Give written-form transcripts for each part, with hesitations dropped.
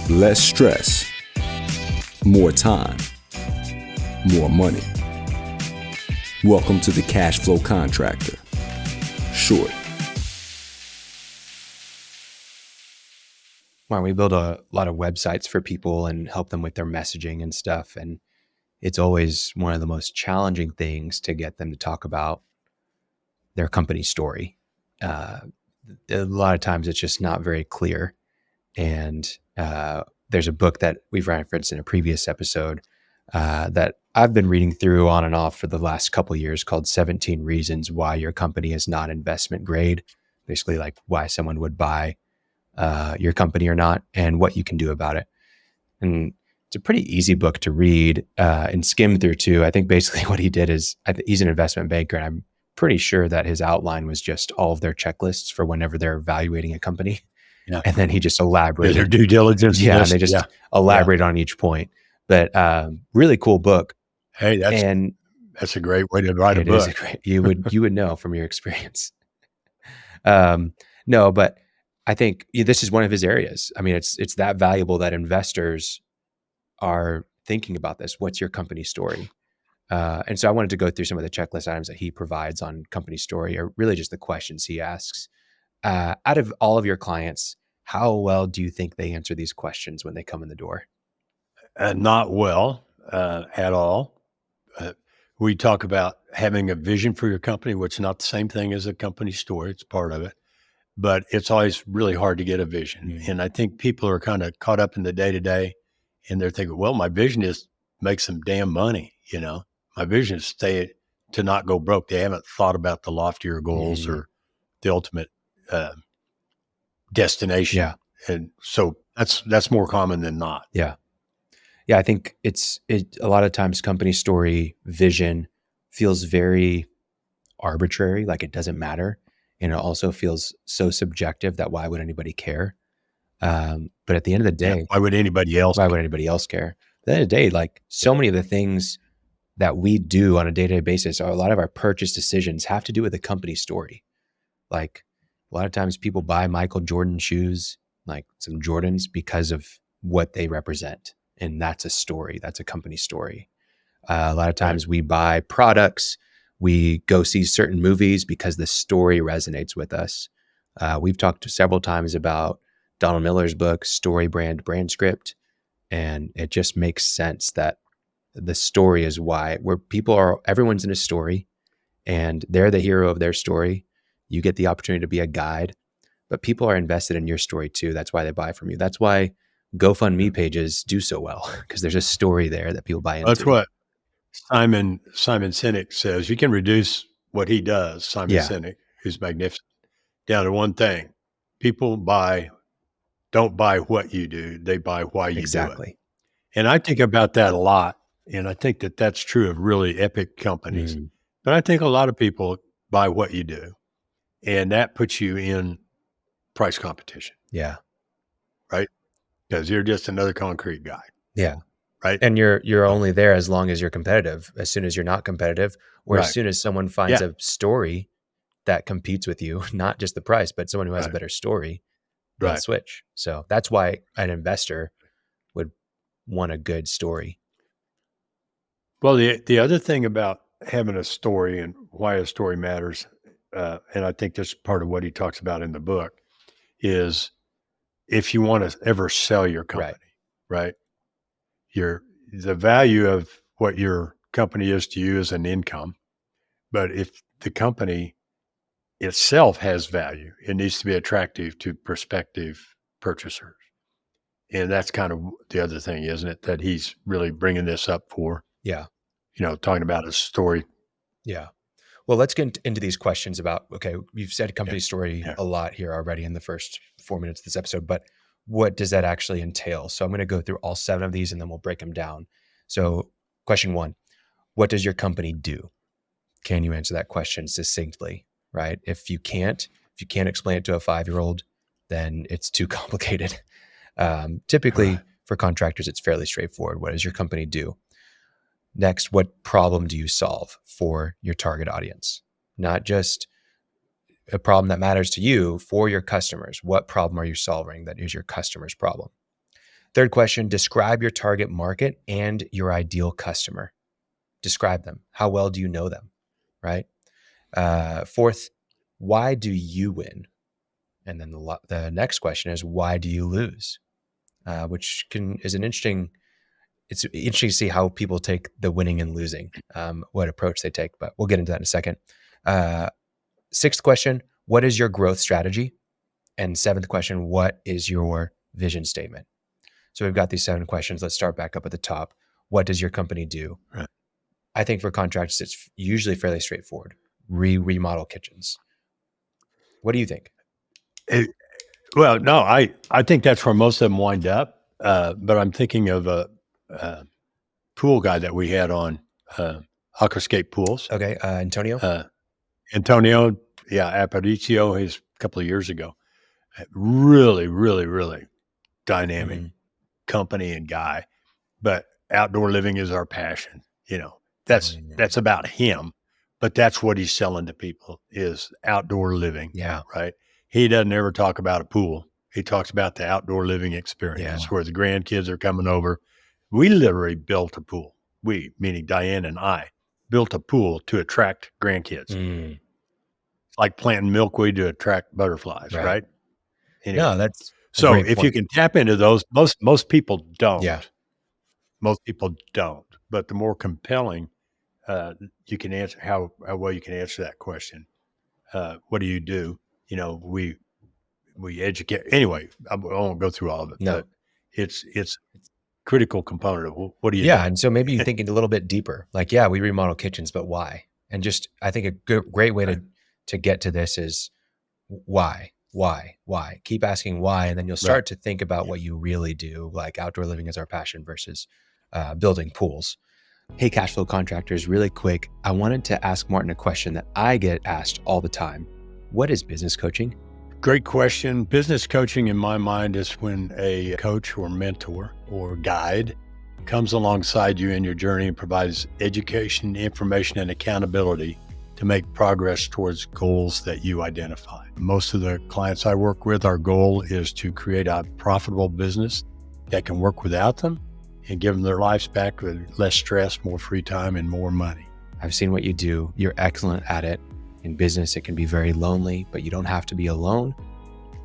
Less stress, more time, more money. Welcome to the Cashflow Contractor. Short. Well, we build a lot of websites for people and help them with their messaging and stuff. And it's always one of the most challenging things to get them to talk about their company story. A lot of times it's just not very clear. And there's a book that we've referenced in a previous episode that I've been reading through on and off for the last couple of years called 17 Reasons Why Your Company is Not Investment Grade. Basically like why someone would buy your company or not and what you can do about it. And it's a pretty easy book to read and skim through too. I think basically what he did is he's an investment banker, and I'm pretty sure that his outline was just all of their checklists for whenever they're evaluating a company. Yeah. And then he just elaborated. Their due diligence. Yeah, and they just elaborate on each point. But really cool book. Hey, that's a great way to write a book. You would know from your experience. No, but I think this is one of his areas. I mean, it's that valuable that investors are thinking about this. What's your company story? And so I wanted to go through some of the checklist items that he provides on company story, or really just the questions he asks. Out of all of your clients, how well do you think they answer these questions when they come in the door? Not well at all. We talk about having a vision for your company, which is not the same thing as a company story. It's part of it. But it's always really hard to get a vision. Mm-hmm. And I think people are kind of caught up in the day-to-day, and they're thinking, well, my vision is make some damn money. My vision is to not go broke. They haven't thought about the loftier goals mm-hmm. or the ultimate destination. Yeah. And so that's more common than not. Yeah. Yeah. I think it's a lot of times company story vision feels very arbitrary, like it doesn't matter. And it also feels so subjective that why would anybody care? But at the end of the day, why would anybody else care? At the end of the day, like so many of the things that we do on a day-to-day basis, or a lot of our purchase decisions have to do with the company story. Like a lot of times people buy Michael Jordan shoes, like some Jordans, because of what they represent. And that's a story. That's a company story. A lot of times we buy products. We go see certain movies because the story resonates with us. We've talked several times about Donald Miller's book, Story Brand Script. And it just makes sense that the story is why everyone's in a story and they're the hero of their story. You get the opportunity to be a guide, but people are invested in your story too. That's why they buy from you. That's why GoFundMe pages do so well, because there's a story there that people buy into. That's what Simon Sinek says. You can reduce what he does, Simon Sinek, who's magnificent, down to one thing. People don't buy what you do, they buy why you do it. And I think about that a lot, and I think that that's true of really epic companies. Mm. But I think a lot of people buy what you do, and that puts you in price competition. Yeah. Right? Because you're just another concrete guy. Yeah. Right. And you're only there as long as you're competitive. As soon as you're not competitive, or as soon as someone finds a story that competes with you, not just the price, but someone who has a better story, they'll switch. So that's why an investor would want a good story. Well, the other thing about having a story and why a story matters, and I think that's part of what he talks about in the book, is if you want to ever sell your company, right? The value of what your company is to you is an income, but if the company itself has value, it needs to be attractive to prospective purchasers. And that's kind of the other thing, isn't it? That he's really bringing this up for. Yeah. Talking about a story. Yeah. Well, let's get into these questions about, we've said company story a lot here already in the first 4 minutes of this episode, but what does that actually entail? So I'm going to go through all 7 of these and then we'll break them down. So question 1, what does your company do? Can you answer that question succinctly, right? If you can't explain it to a 5-year-old, then it's too complicated. Typically for contractors, it's fairly straightforward. What does your company do? Next, what problem do you solve for your target audience? Not just a problem that matters to you, for your customers. What problem are you solving that is your customer's problem? Third question, describe your target market and your ideal customer. Describe them. How well do you know them, right? Fourth, why do you win? And then the next question is, why do you lose? Which is an interesting, it's interesting to see how people take the winning and losing, what approach they take, but we'll get into that in a second. Sixth question, what is your growth strategy? And seventh question, what is your vision statement? So we've got these 7 questions. Let's start back up at the top. What does your company do? Right. I think for contractors, it's usually fairly straightforward. Remodel kitchens. What do you think? Well, no, I think that's where most of them wind up. But I'm thinking of a pool guy that we had on Aquascape Pools. Okay, Antonio? Antonio, Aparicio, he's a couple of years ago. Really, really, really dynamic company and guy. But outdoor living is our passion. That's about him. But that's what he's selling to people is outdoor living. Yeah. Right. He doesn't ever talk about a pool. He talks about the outdoor living experience where the grandkids are coming over. We literally built a pool. We, meaning Diane and I, built a pool to attract grandkids. It's like planting milkweed to attract butterflies, right? Anyway, No, that's so if you can tap into those, most people don't. Yeah. Most people don't. But the more compelling you can answer, how well you can answer that question. What do you do? We educate. Anyway, I won't go through all of it. No. But it's critical component of what do you do? And so maybe you thinking a little bit deeper, like, we remodel kitchens, but why? And just, I think a great way to get to this is why? Keep asking why, and then you'll start to think about what you really do, like outdoor living is our passion versus building pools. Hey, Cashflow Contractors, really quick, I wanted to ask Martin a question that I get asked all the time. What is business coaching? Great question. Business coaching, in my mind, is when a coach or mentor or guide comes alongside you in your journey and provides education, information, and accountability to make progress towards goals that you identify. Most of the clients I work with, our goal is to create a profitable business that can work without them and give them their lives back with less stress, more free time, and more money. I've seen what you do. You're excellent at it. In business, it can be very lonely, but you don't have to be alone.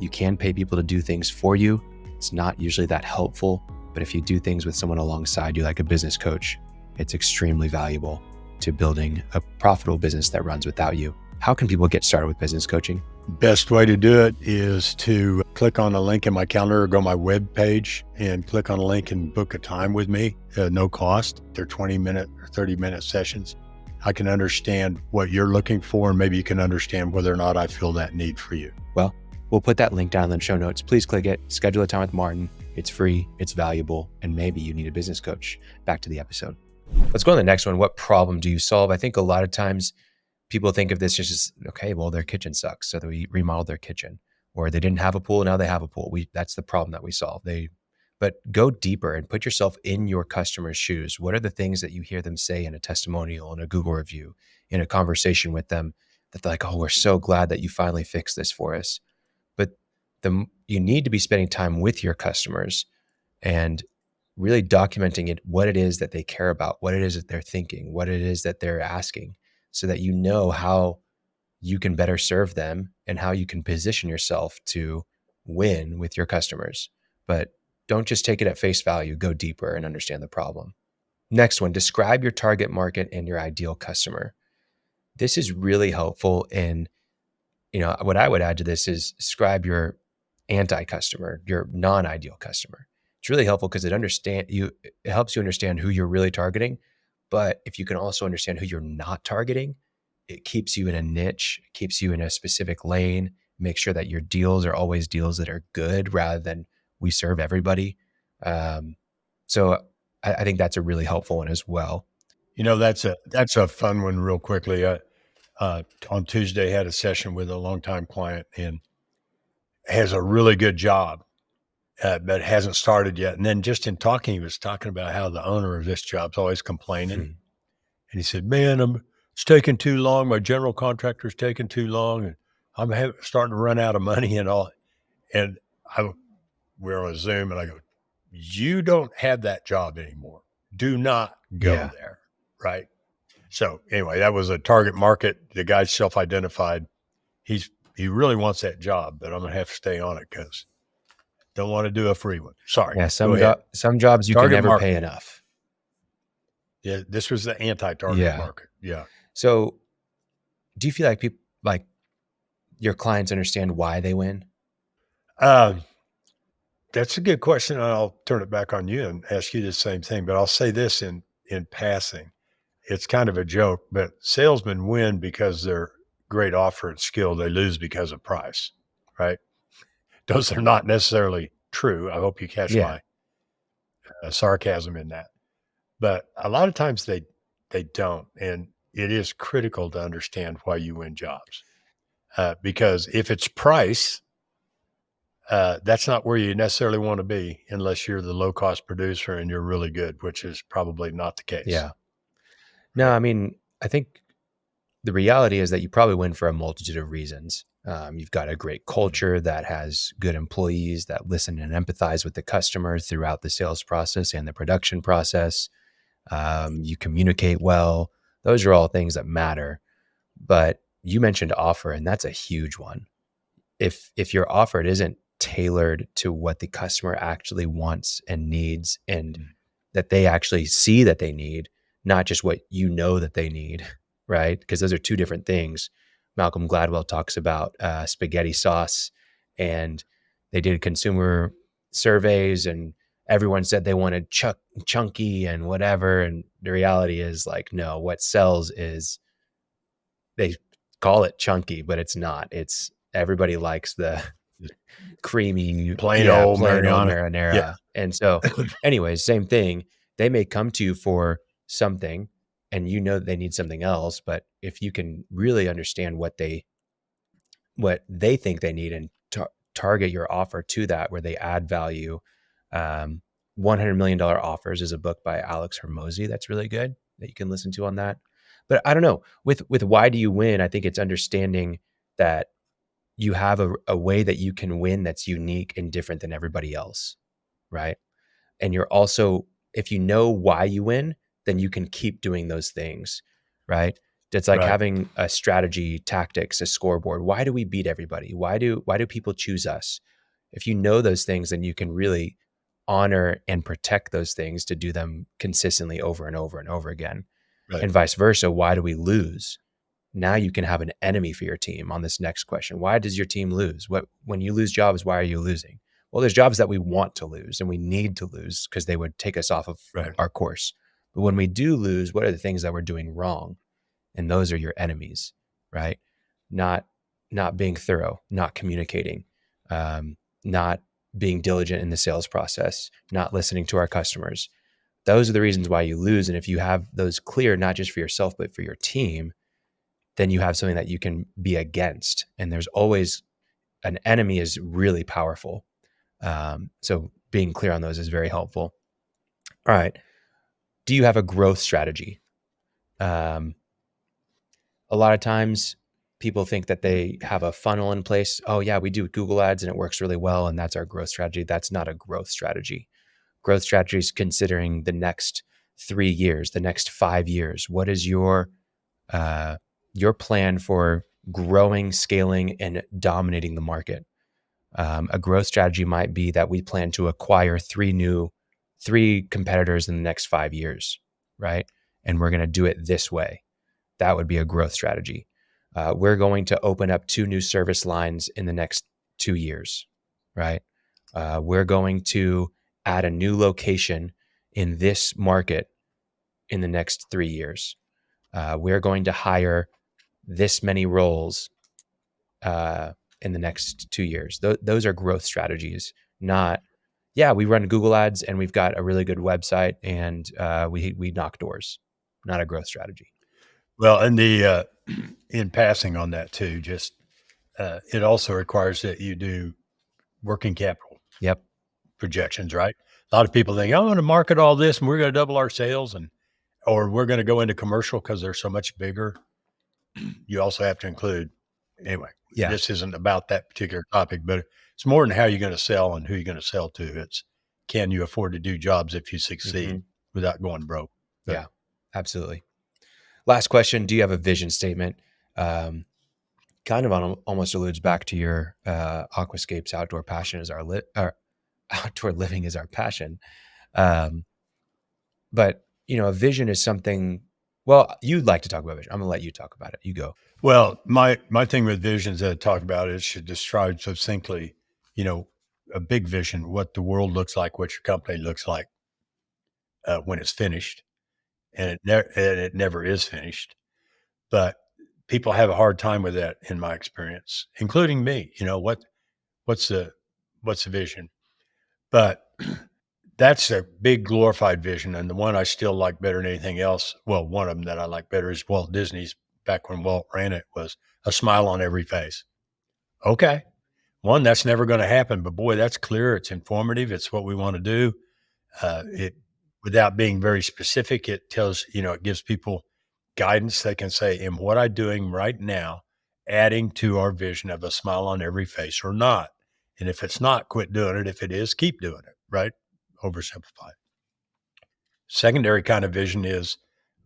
You can pay people to do things for you. It's not usually that helpful, but if you do things with someone alongside you, like a business coach, it's extremely valuable to building a profitable business that runs without you. How can people get started with business coaching? Best way to do it is to click on a link in my calendar or go to my web page and click on a link and book a time with me, no cost. They're 20-minute or 30-minute sessions. I can understand what you're looking for, and maybe you can understand whether or not I feel that need for you. Well, we'll put that link down in the show notes. Please click it, schedule a time with Martin. It's free, it's valuable, and maybe you need a business coach. Back to the episode. Let's go on to the next one. What problem do you solve? I think a lot of times people think of this just, okay, well, their kitchen sucks, so they remodeled their kitchen. Or they didn't have a pool, now they have a pool. That's the problem that we solve. But go deeper and put yourself in your customer's shoes. What are the things that you hear them say in a testimonial, in a Google review, in a conversation with them that they're like, oh, we're so glad that you finally fixed this for us. But you need to be spending time with your customers and really documenting it, what it is that they care about, what it is that they're thinking, what it is that they're asking, so that you know how you can better serve them and how you can position yourself to win with your customers. But don't just take it at face value, go deeper and understand the problem. Next one, describe your target market and your ideal customer. This is really helpful. And what I would add to this is describe your anti-customer, your non-ideal customer. It's really helpful because it helps you understand who you're really targeting. But if you can also understand who you're not targeting, it keeps you in a niche, it keeps you in a specific lane. Make sure that your deals are always deals that are good rather than we serve everybody. So I think that's a really helpful one as well. That's a fun one real quickly. On Tuesday, had a session with a longtime client and has a really good job, but hasn't started yet. And then just in talking, he was talking about how the owner of this job's always complaining. And he said, man, it's taking too long. My general contractor's taking too long. And I'm starting to run out of money and all. And we're on a Zoom and I go, you don't have that job anymore. Do not go there. Right. So anyway, that was a target market. The guy's self-identified. He really wants that job, but I'm going to have to stay on it because don't want to do a free one. Sorry. Yeah. Go ahead. Some jobs you Target can never market. pay enough. Yeah. This was the anti-target market. Yeah. So do you feel like people, like your clients, understand why they win? That's a good question. I'll turn it back on you and ask you the same thing, but I'll say this in passing. It's kind of a joke, but salesmen win because they're great offer and skill. They lose because of price, right? Those are not necessarily true. I hope you catch my sarcasm in that. But a lot of times they don't. And it is critical to understand why you win jobs. Because if it's price, that's not where you necessarily want to be unless you're the low cost producer and you're really good, which is probably not the case. Yeah. No, I mean, I think the reality is that you probably win for a multitude of reasons. You've got a great culture that has good employees that listen and empathize with the customer throughout the sales process and the production process. You communicate well. Those are all things that matter. But you mentioned offer, and that's a huge one. If your offer isn't tailored to what the customer actually wants and needs, and that they actually see that they need, not just what you know that they need, right? Because those are two different things. Malcolm Gladwell talks about spaghetti sauce, and they did consumer surveys and everyone said they wanted chunky and whatever. And the reality is like, no, what sells is, they call it chunky, but it's not. It's everybody likes the creamy, plain old marinara. Yeah. And so anyways, same thing. They may come to you for something and you know that they need something else, but if you can really understand what they think they need and target your offer to that, where they add value. $100 million Offers is a book by Alex Hormozy that's really good that you can listen to on that. But I don't know, with why do you win? I think it's understanding that you have a way that you can win that's unique and different than everybody else, right? And you're also, if you know why you win, then you can keep doing those things, right? It's like having a strategy, tactics, a scoreboard. Why do we beat everybody? Why do people choose us? If you know those things, then you can really honor and protect those things to do them consistently over and over and over again. Right. And vice versa. Why do we lose? Now you can have an enemy for your team on this next question. Why does your team lose? When you lose jobs, why are you losing? Well, there's jobs that we want to lose and we need to lose because they would take us off of our course. But when we do lose, what are the things that we're doing wrong? And those are your enemies, right? Not being thorough, not communicating, not being diligent in the sales process, not listening to our customers. Those are the reasons why you lose. And if you have those clear, not just for yourself, but for your team, then you have something that you can be against. And there's always an enemy is really powerful. So being clear on those is very helpful. All right. Do you have a growth strategy? A lot of times people think that they have a funnel in place. Oh yeah, we do Google ads and it works really well. And that's our growth strategy. That's not a growth strategy. Growth strategy is considering the next 3 years, the next 5 years. What is your plan for growing, scaling, and dominating the market? A growth strategy might be that we plan to acquire 3 competitors in the next 5 years, right? And we're going to do it this way. That would be a growth strategy. We're going to open up 2 new service lines in the next 2 years, right? We're going to add a new location in this market in the next 3 years. We're going to hire this many roles in the next 2 years. Those are growth strategies, not, we run Google ads and we've got a really good website and we knock doors. Not a growth strategy. Well, and the in passing on that too, just it also requires that you do working capital projections, right? A lot of people think, I'm going to market all this and we're going to double our sales, or we're going to go into commercial because they're so much bigger. You also have to include, anyway, this isn't about that particular topic, but it's more than how you're going to sell and who you're going to sell to. It's can you afford to do jobs if you succeed Mm-hmm. without going broke? But, yeah, absolutely. Last question. Do you have a vision statement? Kind of almost alludes back to your aquascapes. Outdoor passion is our outdoor living is our passion. But a vision is something. Well, you'd like to talk about vision. I'm gonna let you talk about it. You go. Well, my thing with visions that I talk about is should describe succinctly, a big vision, what the world looks like, what your company looks like when it's finished, and it never is finished. But people have a hard time with that, in my experience, including me. What's the vision? But that's a big glorified vision, and the one I still like better than anything else. Well, one of them that I like better is Walt Disney's. Back when Walt ran it, was a smile on every face. Okay, one, that's never going to happen, but boy, that's clear. It's informative. It's what we want to do. It, without being very specific, it tells, it gives people guidance. They can say, am what I'm doing right now adding to our vision of a smile on every face or not? And if it's not, quit doing it. If it is, keep doing it, right? Oversimplified. Secondary kind of vision is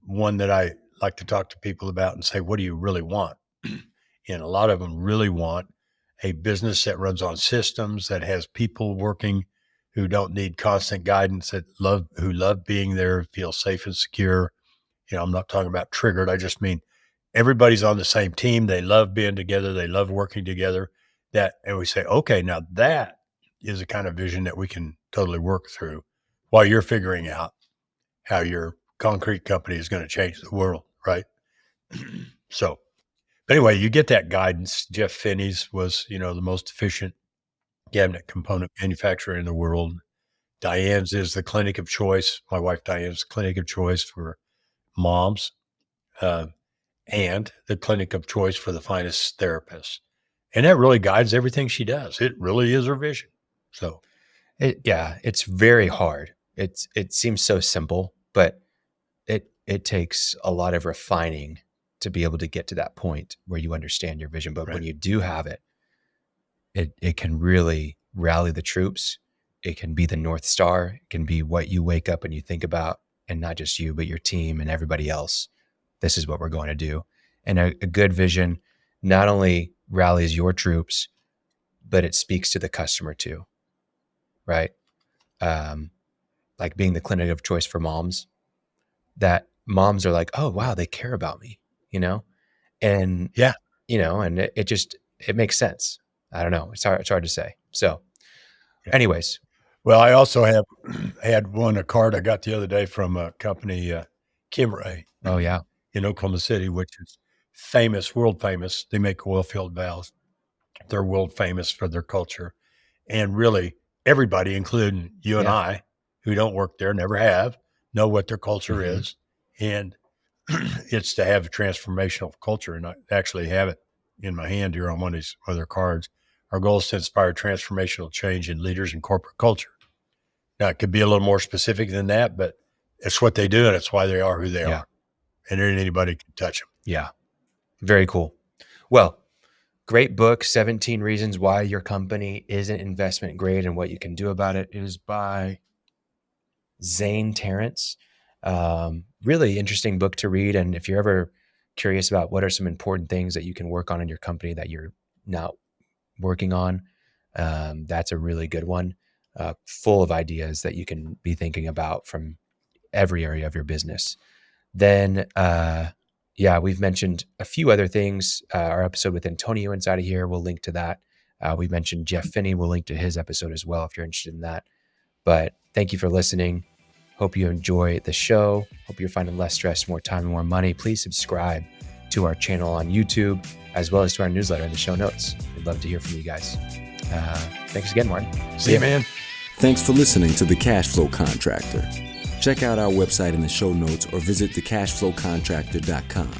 one that I like to talk to people about and say, what do you really want? And a lot of them really want a business that runs on systems, that has people working who don't need constant guidance, who love being there, feel safe and secure. I'm not talking about triggered. I just mean everybody's on the same team. They love being together. They love working together. And we say, okay, now that is a kind of vision that we can totally work through while you're figuring out how your concrete company is going to change the world, right? So, but anyway, you get that guidance. Jeff Finney's was, the most efficient cabinet component manufacturer in the world. Diane's is the clinic of choice. My wife Diane's the clinic of choice for moms, and the clinic of choice for the finest therapists. And that really guides everything she does. It really is her vision. So, it's very hard. It seems so simple, but it takes a lot of refining to be able to get to that point where you understand your vision. But when you do have it, it can really rally the troops. It can be the North Star. It can be what you wake up and you think about, and not just you, but your team and everybody else. This is what we're going to do. And a good vision not only rallies your troops, but it speaks to the customer too, right? Like being the clinic of choice for moms, that moms are like, oh, wow, they care about me, and and it makes sense. I don't know. It's hard to say. So anyways. Well, I also had a card I got the other day from a company, Kimray. Oh yeah. In Oklahoma City, which is famous, world famous. They make oil field valves. They're world famous for their culture. And really everybody, including you and I, who don't work there, never have, know what their culture is. And it's to have a transformational culture. And I actually have it in my hand here on one of these other cards. Our goal is to inspire transformational change in leaders and corporate culture. Now, it could be a little more specific than that, but it's what they do, and it's why they are who they are. And there ain't anybody can touch them. Yeah. Very cool. Well, great book, 17 Reasons Why Your Company Isn't Investment Grade and What You Can Do About It. It is by Zane Terrence. Really interesting book to read. And if you're ever curious about what are some important things that you can work on in your company that you're not working on, that's a really good one, full of ideas that you can be thinking about from every area of your business. Then, we've mentioned a few other things. Our episode with Antonio inside of here, we'll link to that. We mentioned Jeff Finney. We'll link to his episode as well if you're interested in that. But thank you for listening. Hope you enjoy the show. Hope you're finding less stress, more time, and more money. Please subscribe to our channel on YouTube, as well as to our newsletter in the show notes. We'd love to hear from you guys. Thanks again, Martin. See you, man. Thanks for listening to The Cashflow Contractor. Check out our website in the show notes or visit thecashflowcontractor.com.